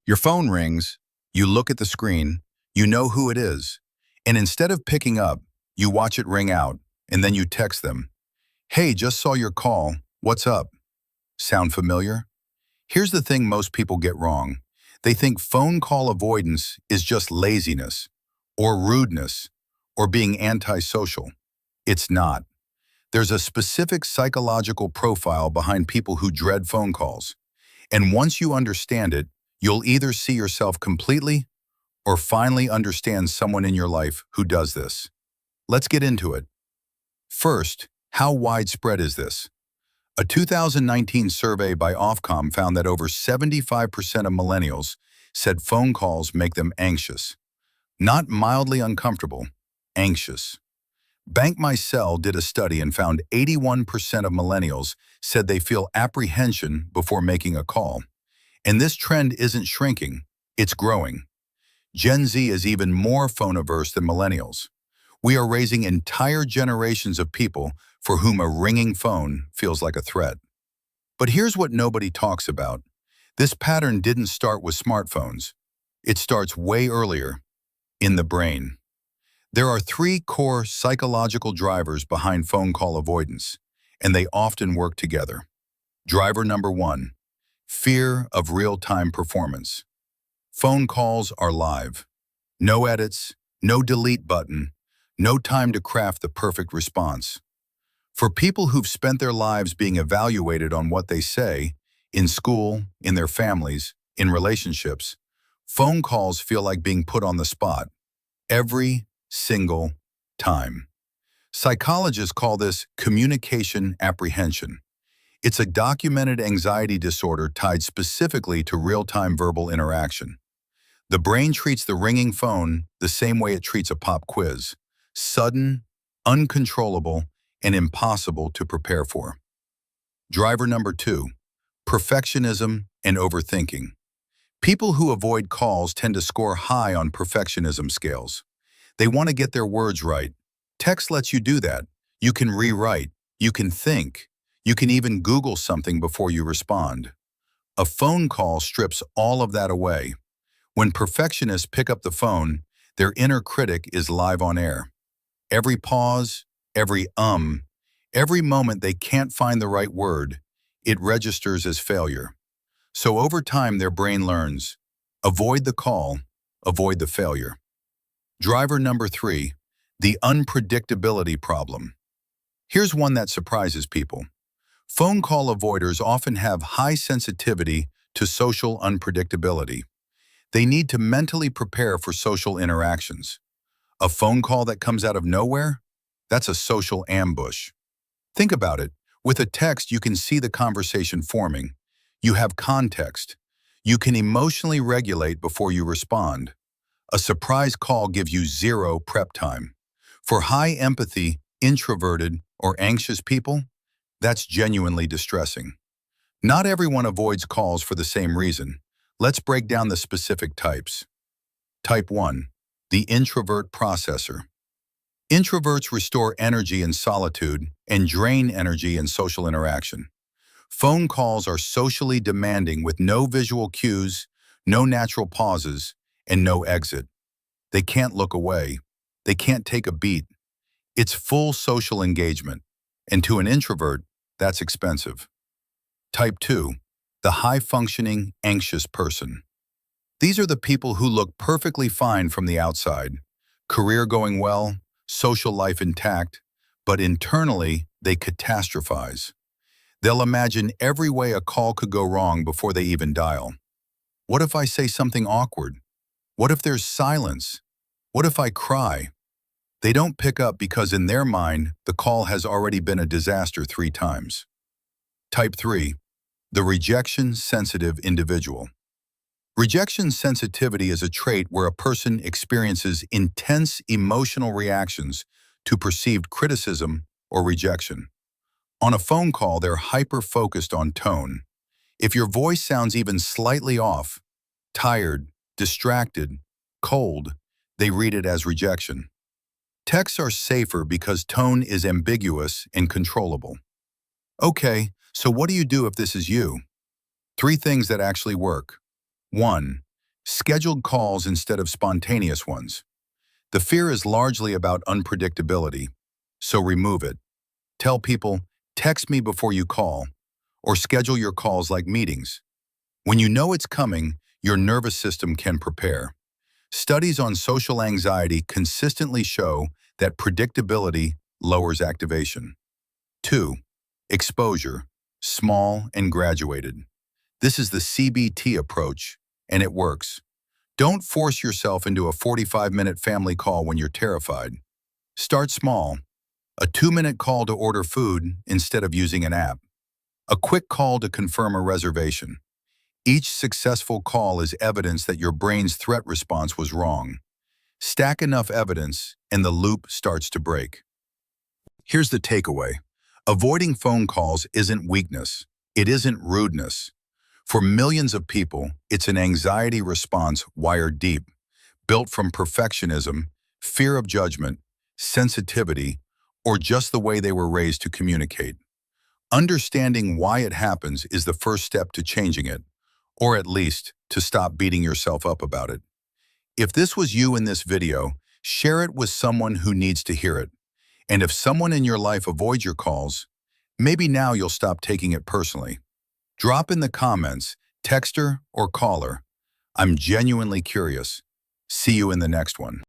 Your phone rings, you look at the screen, you know who it is, and instead of picking up, you watch it ring out, and then you text them, "Hey, just saw your call, what's up?" Sound familiar? Here's the thing most people get wrong. They think phone call avoidance is just laziness, or rudeness, or being antisocial. It's not. There's a specific psychological profile behind people who dread phone calls. And once you understand it, you'll either see yourself completely or finally understand someone in your life who does this. Let's get into it. First, how widespread is this? A 2019 survey by Ofcom found that over 75% of millennials said phone calls make them anxious. Not mildly uncomfortable, anxious. Bank My Cell did a study and found 81% of millennials said they feel apprehension before making a call. And this trend isn't shrinking, it's growing. Gen Z is even more phone-averse than millennials. We are raising entire generations of people for whom a ringing phone feels like a threat. But here's what nobody talks about. This pattern didn't start with smartphones. It starts way earlier, in the brain. There are three core psychological drivers behind phone call avoidance, and they often work together. Driver number one, fear of real-time performance. Phone calls are live. No edits, no delete button, no time to craft the perfect response. For people who've spent their lives being evaluated on what they say, in school, in their families, in relationships, phone calls feel like being put on the spot. Every single time. Psychologists call this communication apprehension. It's a documented anxiety disorder tied specifically to real-time verbal interaction. The brain treats the ringing phone the same way it treats a pop quiz: sudden, uncontrollable, and impossible to prepare for. Driver number two, perfectionism and overthinking. People who avoid calls tend to score high on perfectionism scales. They want to get their words right. Text lets you do that. You can rewrite. You can think. You can even Google something before you respond. A phone call strips all of that away. When perfectionists pick up the phone, their inner critic is live on air. Every pause, every moment they can't find the right word, it registers as failure. So over time, their brain learns, avoid the call, avoid the failure. Driver number three, the unpredictability problem. Here's one that surprises people. Phone call avoiders often have high sensitivity to social unpredictability. They need to mentally prepare for social interactions. A phone call that comes out of nowhere? That's a social ambush. Think about it. With a text, you can see the conversation forming. You have context. You can emotionally regulate before you respond. A surprise call gives you zero prep time. For high empathy, introverted, or anxious people, that's genuinely distressing. Not everyone avoids calls for the same reason. Let's break down the specific types. Type 1, the introvert processor. Introverts restore energy in solitude and drain energy in social interaction. Phone calls are socially demanding with no visual cues, no natural pauses, and no exit. They can't look away. They can't take a beat. It's full social engagement, and to an introvert, that's expensive. Type 2, the high-functioning, anxious person. These are the people who look perfectly fine from the outside. Career going well, social life intact, but internally, they catastrophize. They'll imagine every way a call could go wrong before they even dial. What if I say something awkward? What if there's silence? What if I cry? They don't pick up because in their mind, the call has already been a disaster 3 times. Type 3, the rejection-sensitive individual. Rejection sensitivity is a trait where a person experiences intense emotional reactions to perceived criticism or rejection. On a phone call, they're hyper-focused on tone. If your voice sounds even slightly off, tired, distracted, cold, they read it as rejection. Texts are safer because tone is ambiguous and controllable. Okay, so what do you do if this is you? 3 things that actually work. 1. Scheduled calls instead of spontaneous ones. The fear is largely about unpredictability, so remove it. Tell people, text me before you call, or schedule your calls like meetings. When you know it's coming, your nervous system can prepare. Studies on social anxiety consistently show that predictability lowers activation. 2. Exposure, small and graduated. This is the CBT approach, and it works. Don't force yourself into a 45-minute family call when you're terrified. Start small. A 2-minute call to order food instead of using an app. A quick call to confirm a reservation. Each successful call is evidence that your brain's threat response was wrong. Stack enough evidence, and the loop starts to break. Here's the takeaway. Avoiding phone calls isn't weakness. It isn't rudeness. For millions of people, it's an anxiety response wired deep, built from perfectionism, fear of judgment, sensitivity, or just the way they were raised to communicate. Understanding why it happens is the first step to changing it, or at least to stop beating yourself up about it. If this was you in this video, share it with someone who needs to hear it. And if someone in your life avoids your calls, maybe now you'll stop taking it personally. Drop in the comments, text her or call her. I'm genuinely curious. See you in the next one.